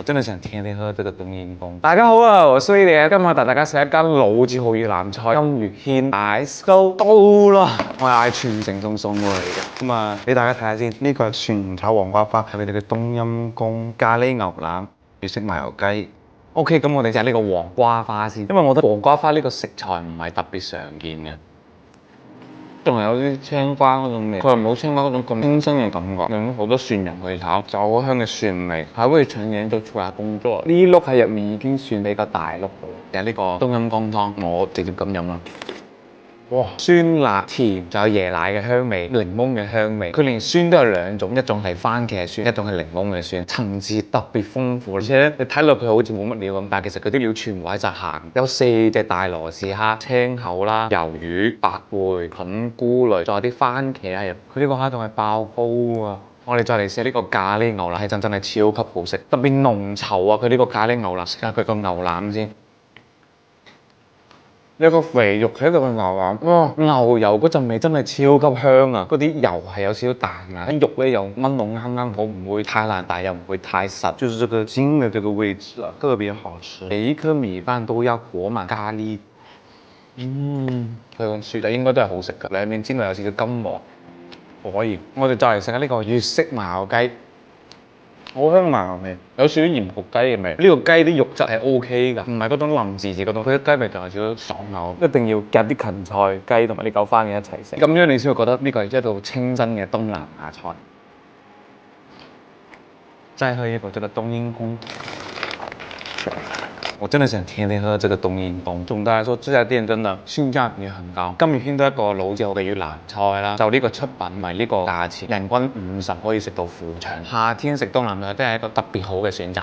我真的想天天喝這個冬陰功。大家好啊，我係威廉，今日帶大家食一間老字號越南菜金月軒奶酥到啦，我係嗌全城送過嚟嘅。咁啊，俾大家睇下先，呢個係蒜炒黃瓜花，係佢哋嘅冬陰功咖喱牛腩、粵式麻油雞。OK，咁我哋就係呢個黃瓜花先，因為我覺得黃瓜花呢個食材唔係特別常見嘅。仲係有啲青瓜嗰種味，佢又冇青瓜嗰種咁清新嘅感覺，用咗好多蒜蓉去炒，就好香嘅蒜味，還會呈現到出嚟工作。呢碌喺入面已經算比較大碌嘅，有呢個冬陰功湯，我直接咁飲啦。哇，酸辣甜，仲有椰奶嘅香味、檸檬嘅香味。佢連酸都有兩種，一種係番茄酸，一種係檸檬嘅酸，層次特別豐富。而且咧，你睇落佢好似冇乜料咁，但係其實佢啲料全部喺晒鹹。有4隻大螺絲蝦、青口啦、魷魚、白貝、菌菇類，仲有啲番茄喺入。佢呢個蝦仲係爆煲啊！我哋再嚟試呢個咖喱牛腩，係真係超級好食，特別濃稠啊！佢呢個咖喱牛腩，試下佢個牛腩先。有個肥肉喺度嘅牛腩，哇！牛油嗰陣味真係超級香啊！嗰啲油係有少少彈啊，啲肉咧又炆到啱啱好，唔會太爛，但又唔會太實。就是這個筋嘅這個位置啊，特別好吃。每一顆米飯都要裹滿咖喱。佢個雪仔應該都係好食㗎，兩面煎到有少少金黃，可以。我哋再嚟食下呢個粵式麻油雞。好香麻油味，有少少鹽焗雞嘅味。呢個雞啲肉質係 OK 㗎，唔係嗰種腍滋滋嗰種。佢啲雞味就係少少爽口，一定要夾啲芹菜雞同埋啲韭番嘅一齊食，咁樣你先會覺得呢個係一道清新嘅東南亞菜。再喝一口這個冬陰功。我真的想天天喝這個冬陰功。總的來說，這家店真的性價比很高。金月軒都係一個老字號嘅越南菜啦，就呢個出品同埋呢個價錢，人均50可以食到富腸。夏天食東南菜都係一個特別好嘅選擇。